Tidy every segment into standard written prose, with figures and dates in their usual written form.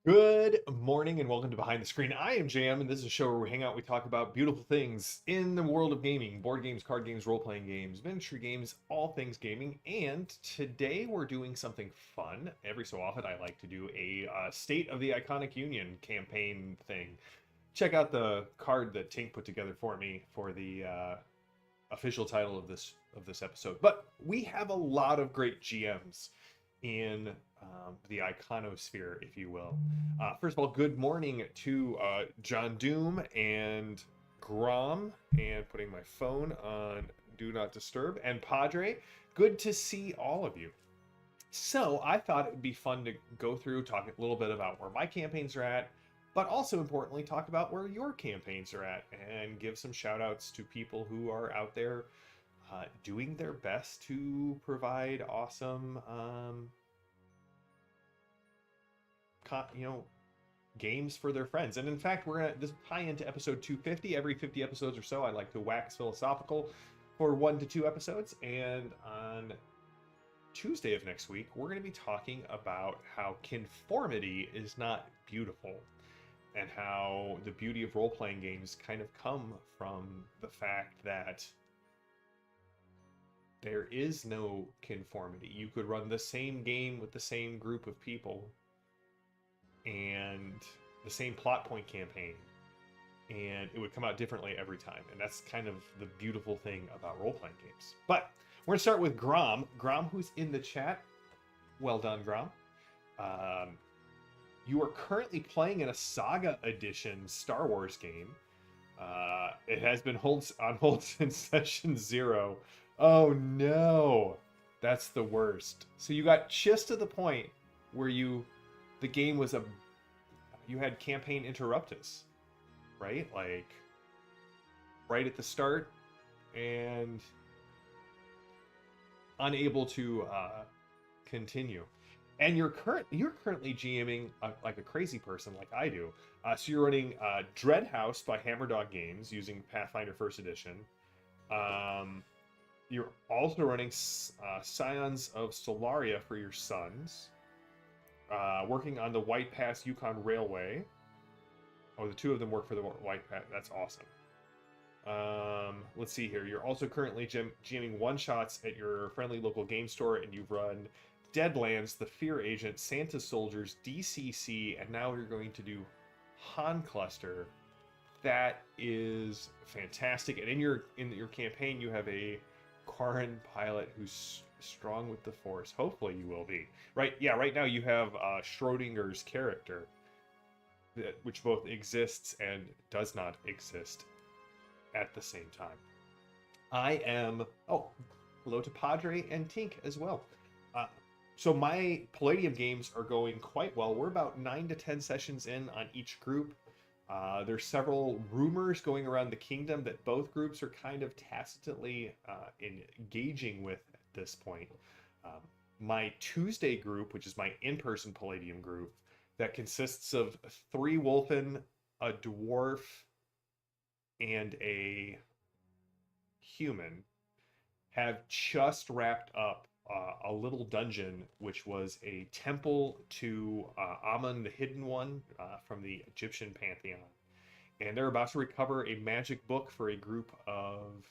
Good morning and welcome to Behind the Screen. I am Jam, and this is a show where we hang out, we talk about beautiful things in the world of gaming, board games, card games, role-playing games, miniature games, all things gaming. And today we're doing something fun. Every so often I like to do a State of the Iconic Union campaign thing. Check out the card that Tink put together for me for the official title of this episode. But we have a lot of great GMs in the iconosphere, if you will. First of all, good morning to John Doom and Grom, and putting my phone on Do Not Disturb, and Padre. Good to see all of you. So I thought it would be fun to go through, talk a little bit about where my campaigns are at, but also importantly, talk about where your campaigns are at and give some shout outs to people who are out there doing their best to provide awesome games for their friends. And in fact, we're gonna this tie into episode 250. Every 50 episodes or so I like to wax philosophical for 1 to 2 episodes, and on Tuesday of next week we're going to be talking about how conformity is not beautiful, and how the beauty of role-playing games kind of come from the fact that there is no conformity. You could run the same game with the same group of people and the same plot point campaign, and it would come out differently every time. And that's kind of the beautiful thing about role-playing games. But we're gonna start with Grom, who's in the chat. Well done, Grom. You are currently playing in a Saga Edition Star Wars game. It has been on hold since session 0. Oh no, that's the worst. So you got just to the point where the game was you had campaign interruptus, right? Like right at the start, and unable to continue. And you're currently GMing like a crazy person, like I do. So you're running Dreadhouse by Hammerdog Games using Pathfinder First Edition. You're also running Scions of Solaria for your sons. Working on the White Pass Yukon Railway. Oh, the two of them work for the White Pass. That's awesome. Let's see here. You're also currently GMing one-shots at your friendly local game store, and you've run Deadlands, The Fear Agent, Santa Soldiers, DCC, and now you're going to do Han Cluster. That is fantastic. And in your campaign, you have a Quarren pilot who's strong with the Force. Hopefully you will be. Right, yeah, right now you have Schrodinger's character, which both exists and does not exist at the same time. Hello to Padre and Tink as well. So my Palladium games are going quite well. We're about 9 to 10 sessions in on each group. There's several rumors going around the kingdom that both groups are kind of tacitly engaging with at this point. My Tuesday group, which is my in-person Palladium group, that consists of 3 Wolfen, a Dwarf, and a Human, have just wrapped up a little dungeon, which was a temple to Amun, the Hidden One, from the Egyptian pantheon. And they're about to recover a magic book for a group of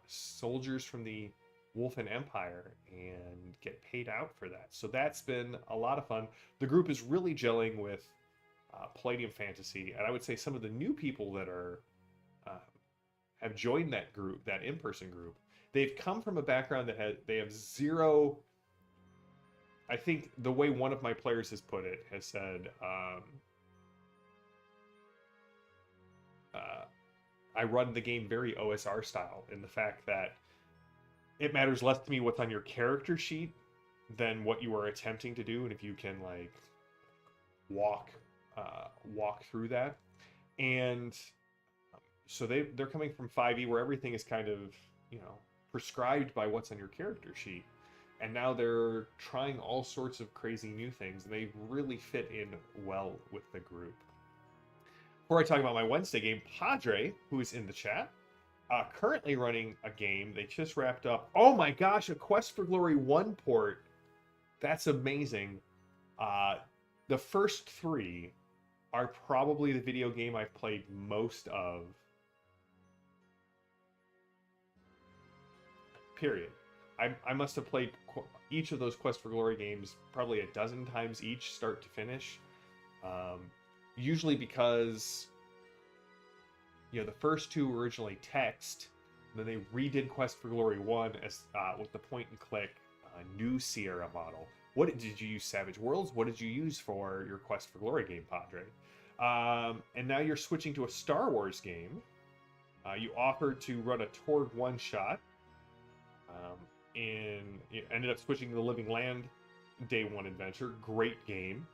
soldiers from the Wolfen Empire and get paid out for that. So that's been a lot of fun. The group is really gelling with Palladium Fantasy, and I would say some of the new people that have joined that group, that in-person group, they've come from a background that they have zero. I think the way one of my players has put it has said, I run the game very OSR style, in the fact that it matters less to me what's on your character sheet than what you are attempting to do, and if you can like walk through that. And so they're coming from 5e, where everything is kind of, prescribed by what's on your character sheet, and now they're trying all sorts of crazy new things, and they really fit in well with the group. Before I talk about my Wednesday game, Padre, who is in the chat, currently running a game they just wrapped up. Oh my gosh, a Quest for Glory 1 port. That's amazing. The first three are probably the video game I've played most of. Period. I must have played each of those Quest for Glory games probably a dozen times each, start to finish. Usually because, the first two were originally text, then they redid Quest for Glory 1 as with the point-and-click new Sierra model. What did you use, Savage Worlds? What did you use for your Quest for Glory game, Padre? And now you're switching to a Star Wars game. You offered to run a Torg one-shot. And you ended up switching to the Living Land Day 1 adventure. Great game.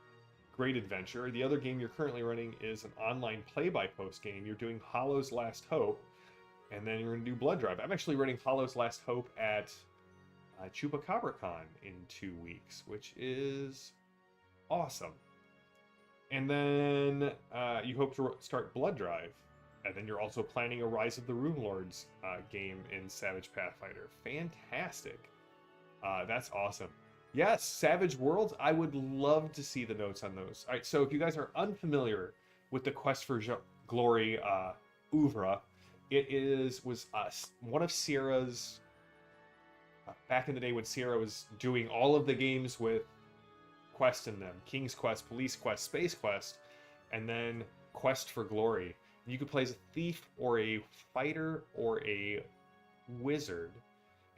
Great adventure. The other game you're currently running is an online play-by-post game. You're doing Hollow's Last Hope, and then you're going to do Blood Drive. I'm actually running Hollow's Last Hope at ChupacabraCon in 2 weeks, which is awesome. And then you hope to start Blood Drive. And then you're also planning a Rise of the Runelords game in Savage Pathfinder. Fantastic. That's awesome. Yes, Savage Worlds. I would love to see the notes on those. All right, so if you guys are unfamiliar with the Quest for Glory oeuvre, it was one of Sierra's, back in the day when Sierra was doing all of the games with Quest in them. King's Quest, Police Quest, Space Quest, and then Quest for Glory. You could play as a thief or a fighter or a wizard.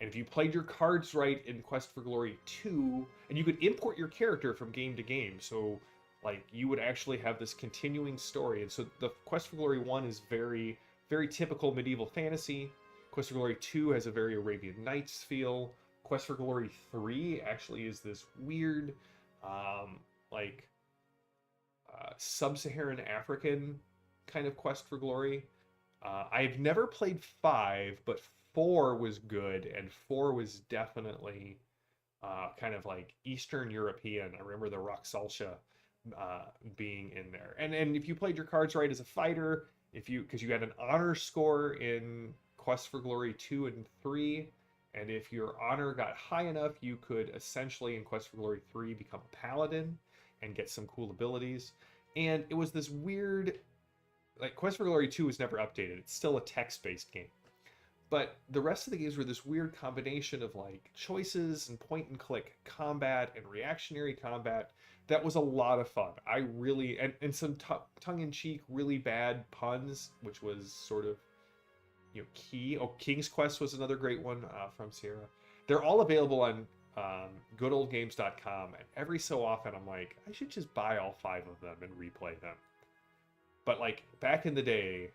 And if you played your cards right in Quest for Glory 2, and you could import your character from game to game. So, like, you would actually have this continuing story. And so the Quest for Glory 1 is very, very typical medieval fantasy. Quest for Glory 2 has a very Arabian Nights feel. Quest for Glory 3 actually is this weird, sub-Saharan African kind of Quest for Glory. I've never played 5, but 4 was good, and 4 was definitely kind of like Eastern European. I remember the Roxalsha being in there. And if you played your cards right as a fighter, because you had an honor score in Quest for Glory 2 and 3, and if your honor got high enough, you could essentially in Quest for Glory 3 become a paladin and get some cool abilities. And it was this weird, like, Quest for Glory 2 was never updated. It's still a text-based game. But the rest of the games were this weird combination of, like, choices and point-and-click combat and reactionary combat. That was a lot of fun. I really, and some tongue-in-cheek, really bad puns, which was sort of, key. Oh, King's Quest was another great one from Sierra. They're all available on goodoldgames.com, and every so often I'm like, I should just buy all 5 of them and replay them. But, like, back in the day,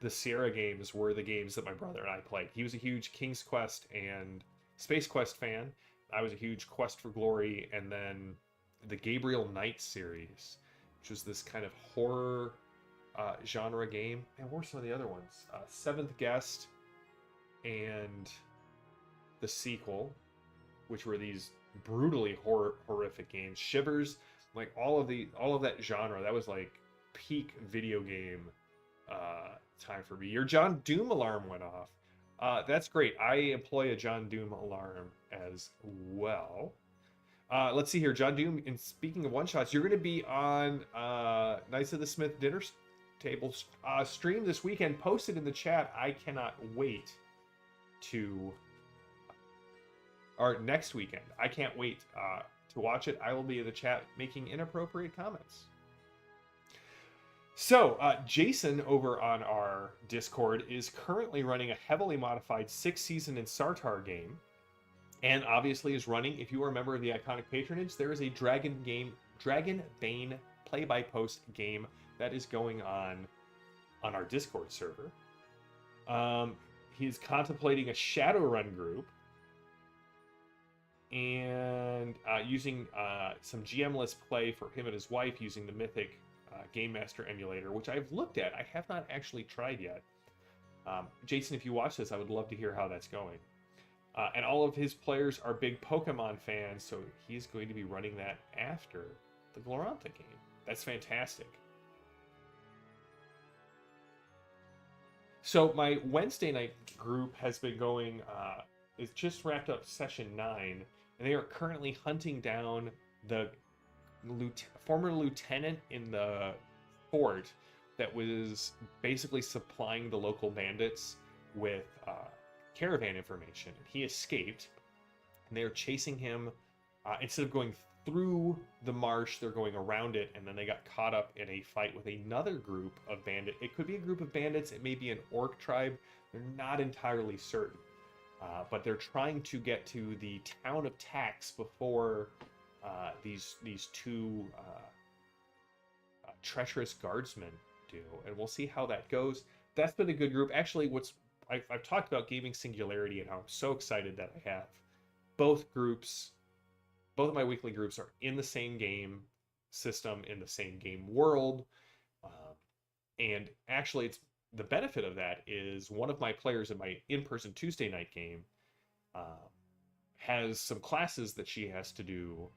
the Sierra games were the games that my brother and I played. He was a huge King's Quest and Space Quest fan. I was a huge Quest for Glory, and then the Gabriel Knight series, which was this kind of horror genre game. And what were some of the other ones? Seventh Guest and the sequel, which were these brutally horrific games. Shivers, like all of that genre. That was like peak video game time for me. Your John Doom alarm went off. That's great. I employ a John Doom alarm as well. Let's see here, John Doom. And speaking of one shots, you're going to be on Knights of the Smith Dinner Table stream this weekend. Posted in the chat. I cannot wait or next weekend. I can't wait to watch it. I will be in the chat making inappropriate comments. So, Jason over on our Discord is currently running a heavily modified 6th season in Sartar game, and obviously is running, if you are a member of the Iconic Patronage, there is a Dragonbane play-by-post game that is going on our Discord server. He's contemplating a Shadowrun group, and using some GM-less play for him and his wife using the Mythic Game Master emulator, which I've looked at. I have not actually tried yet. Jason, if you watch this, I would love to hear how that's going. And all of his players are big Pokemon fans, so he's going to be running that after the Gloranta game. That's fantastic. So my Wednesday night group has been going, it's just wrapped up session 9, and they are currently hunting down the former lieutenant in the fort that was basically supplying the local bandits with caravan information. He escaped, and they're chasing him. Instead of going through the marsh, they're going around it, and then they got caught up in a fight with another group of bandits. It could be a group of bandits, it may be an orc tribe. They're not entirely certain. But they're trying to get to the town of Tax before these two treacherous guardsmen do, and we'll see how that goes. That's been a good group. Actually, I've talked about Gaming Singularity and how I'm so excited that I have both groups. Both of my weekly groups are in the same game system, in the same game world, and actually, it's the benefit of that is one of my players in my in-person Tuesday night game has some classes that she has to do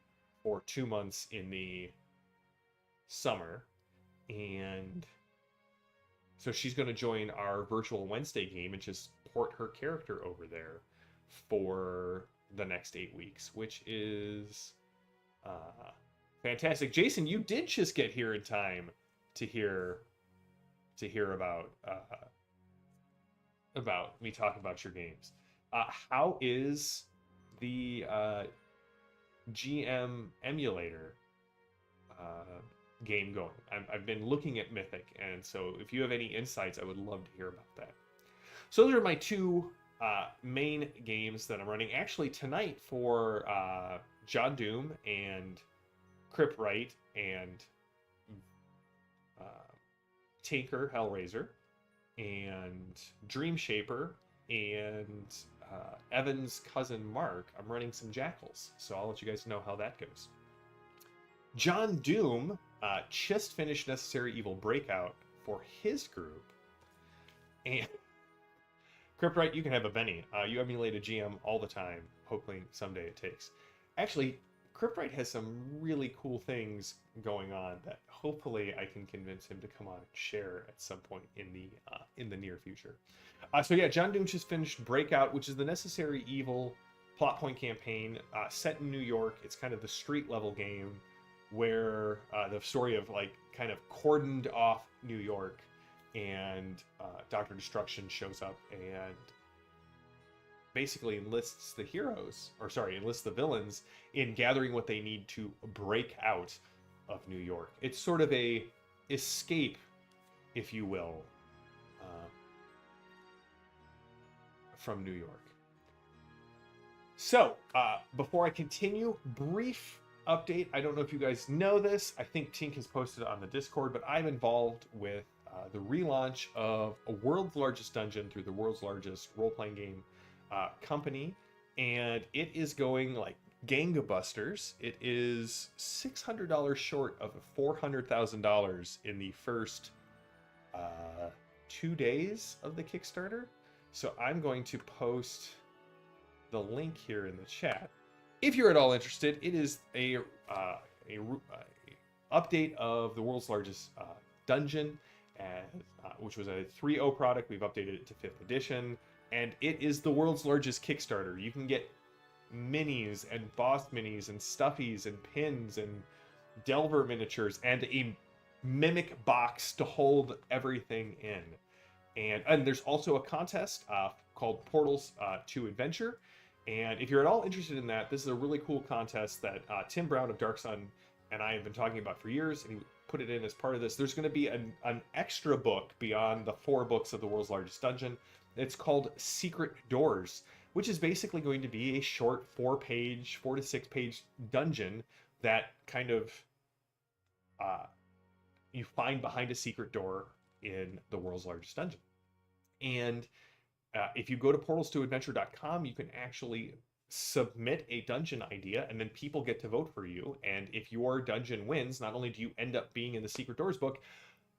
for 2 months in the summer, and so she's going to join our virtual Wednesday game and just port her character over there for the next 8 weeks, which is fantastic. Jason, you did just get here in time to hear about me talking about your games. How is the GM emulator game going? I've been looking at Mythic, and so if you have any insights, I would love to hear about that. So those are my two main games that I'm running. Actually, tonight for John Doom and Cryptwright and Tinker Hellraiser and Dream Shaper and Evan's cousin Mark, I'm running some Jackals, so I'll let you guys know how that goes. John Doom just finished Necessary Evil Breakout for his group, and Cryptwright, you can have a Benny. You emulate a GM all the time. Hopefully someday it takes. Actually, Cryptwright has some really cool things going on that hopefully I can convince him to come on and share at some point in the near future. So yeah, John Doom just finished Breakout, which is the Necessary Evil plot point campaign set in New York. It's kind of the street level game where the story of like kind of cordoned off New York, and Dr. Destruction shows up and basically enlists the villains in gathering what they need to break out of New York. It's sort of a escape, if you will, from New York. So, before I continue, brief update. I don't know if you guys know this. I think Tink has posted it on the Discord, but I'm involved with the relaunch of a world's largest dungeon through the world's largest role-playing game company, and it is going like gangbusters. It is $600 short of $400,000 in the first 2 days of the Kickstarter. So I'm going to post the link here in the chat. If you're at all interested, it is a update of the world's largest dungeon, which was a 3.0 product. We've updated it to 5th edition, and it is the world's largest Kickstarter. You can get minis and boss minis and stuffies and pins and Delver miniatures and a mimic box to hold everything in. And there's also a contest called Portals to Adventure. And if you're at all interested in that, this is a really cool contest that Tim Brown of Dark Sun and I have been talking about for years, and he put it in as part of this. There's going to be an extra book beyond the 4 books of the world's largest dungeon. It's called Secret Doors, which is basically going to be a short 4 to 6 page dungeon that kind of you find behind a secret door in the world's largest dungeon. And if you go to portalstoadventure.com, you can actually submit a dungeon idea, and then people get to vote for you. And if your dungeon wins, not only do you end up being in the Secret Doors book,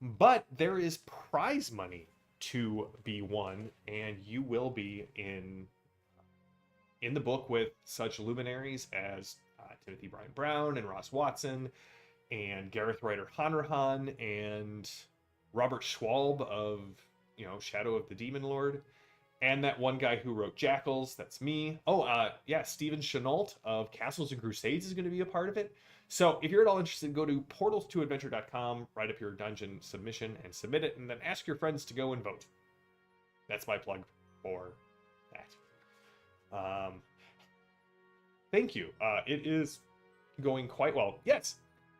but there is prize money to be won, and you will be in the book with such luminaries as Timothy Brian Brown and Ross Watson and Gareth Ryder Hanrahan and Robert Schwalb of Shadow of the Demon Lord, and that one guy who wrote Jackals, that's me. Oh, yeah, Steven Chenault of Castles and Crusades is going to be a part of it. So if you're at all interested, go to portals2adventure.com, write up your dungeon submission and submit it, and then ask your friends to go and vote. That's my plug for that. Thank you. It is going quite well. Yes,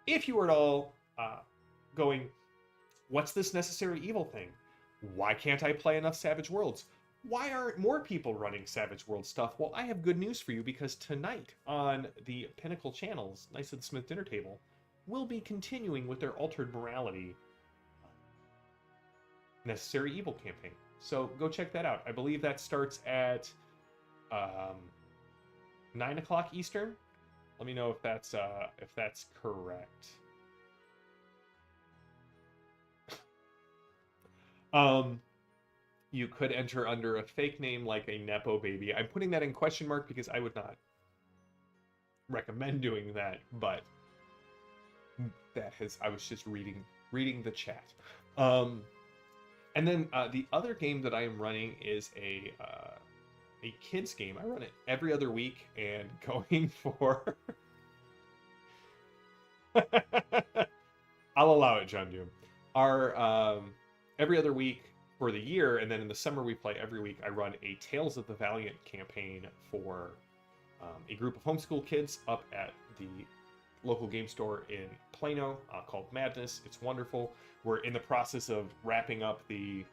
if you were at all going, what's this necessary evil thing? Why can't I play enough Savage Worlds? Why aren't more people running Savage World stuff? Well, I have good news for you, because tonight on the Pinnacle Channels, Knights of the Smith Dinner Table, will be continuing with their Altered Morality Necessary Evil campaign. So go check that out. I believe that starts at 9 o'clock Eastern. Let me know if that's correct. You could enter under a fake name like a Nepo baby. I'm putting that in question mark because I would not recommend doing that, but I was just reading the chat. And then the other game that I am running is a kids game. I run it every other week, and going for I'll allow it, John Doom. Our every other week for the year, and then in the summer we play every week. I run a Tales of the Valiant campaign for a group of homeschool kids up at the local game store in Plano called Madness. It's wonderful. We're in the process of wrapping up the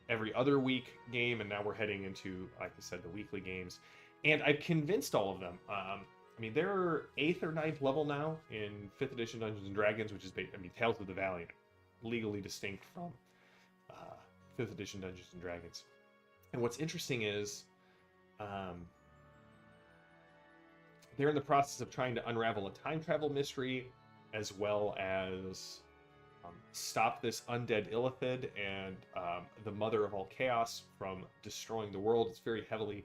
every other week game, and now we're heading into, like I said, the weekly games. And I've convinced all of them. I mean, they're 8th or 9th level now in 5th edition Dungeons and Dragons, which is, Tales of the Valiant, legally distinct from 5th edition Dungeons and Dragons. And what's interesting is they're in the process of trying to unravel a time travel mystery, as well as stop this undead Illithid and the mother of all chaos from destroying the world. It's very heavily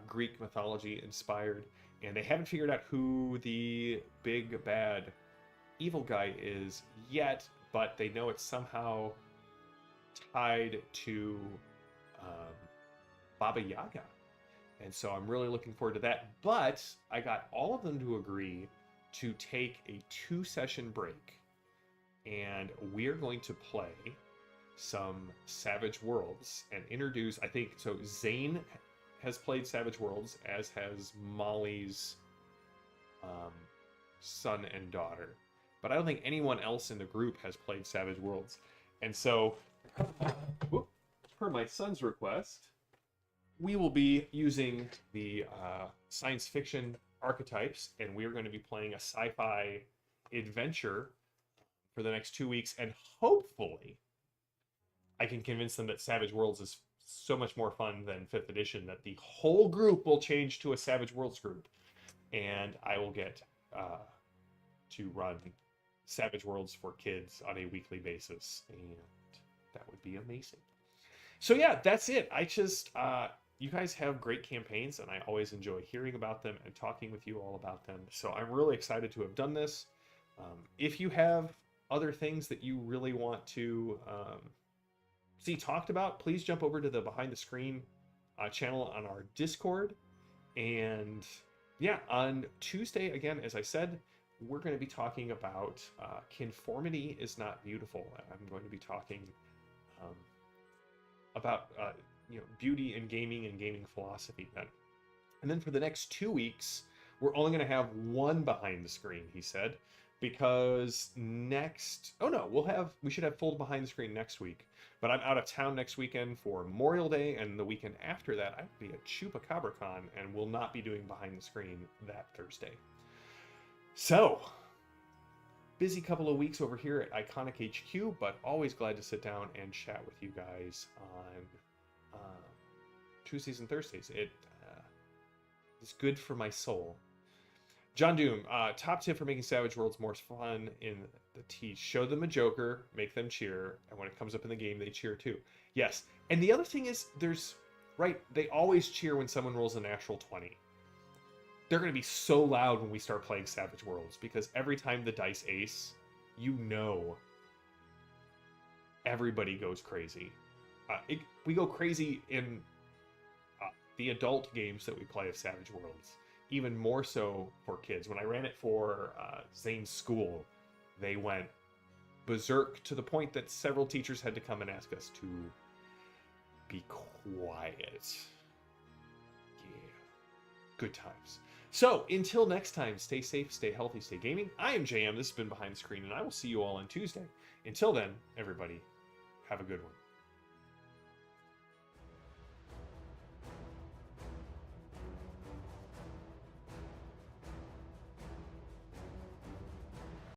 Greek mythology inspired, and they haven't figured out who the big bad evil guy is yet, but they know it's somehow tied to Baba Yaga. And so I'm really looking forward to that. But I got all of them to agree to take a 2-session break, and we're going to play some Savage Worlds and introduce, I think, so Zane has played Savage Worlds, as has Molly's son and daughter. But I don't think anyone else in the group has played Savage Worlds. And so, per my son's request, we will be using the science fiction archetypes, and we are going to be playing a sci-fi adventure for the next 2 weeks, and hopefully I can convince them that Savage Worlds is so much more fun than 5th edition that the whole group will change to a Savage Worlds group, and I will get to run Savage Worlds for kids on a weekly basis, and that would be amazing. So yeah, that's it. I just you guys have great campaigns, and I always enjoy hearing about them and talking with you all about them. So I'm really excited to have done this. If you have other things that you really want to see talked about, please jump over to the Behind the Screen channel on our Discord. And yeah, on Tuesday, again, as I said, we're going to be talking about Conformity is Not Beautiful. I'm going to be talking about beauty in gaming and gaming philosophy then. And then for the next 2 weeks, we're only going to have one Behind the Screen, he said, because we should have full Behind the Screen next week. But I'm out of town next weekend for Memorial Day, and the weekend after that, I will be at ChupacabraCon and will not be doing Behind the Screen that Thursday. So, busy couple of weeks over here at Iconic HQ, but always glad to sit down and chat with you guys on Tuesdays and Thursdays. It is good for my soul. John Doom, top tip for making Savage Worlds more fun in the teach. Show them a Joker, make them cheer, and when it comes up in the game, they cheer too. Yes, and the other thing is, they always cheer when someone rolls a natural 20. They're going to be so loud when we start playing Savage Worlds, because every time the dice ace, everybody goes crazy. We go crazy in the adult games that we play of Savage Worlds, even more so for kids. When I ran it for Zane's school, they went berserk to the point that several teachers had to come and ask us to be quiet. Yeah, good times. So until next time, stay safe, stay healthy, stay gaming. I am JM. This has been Behind the Screen, and I will see you all on Tuesday. Until then, everybody, have a good one.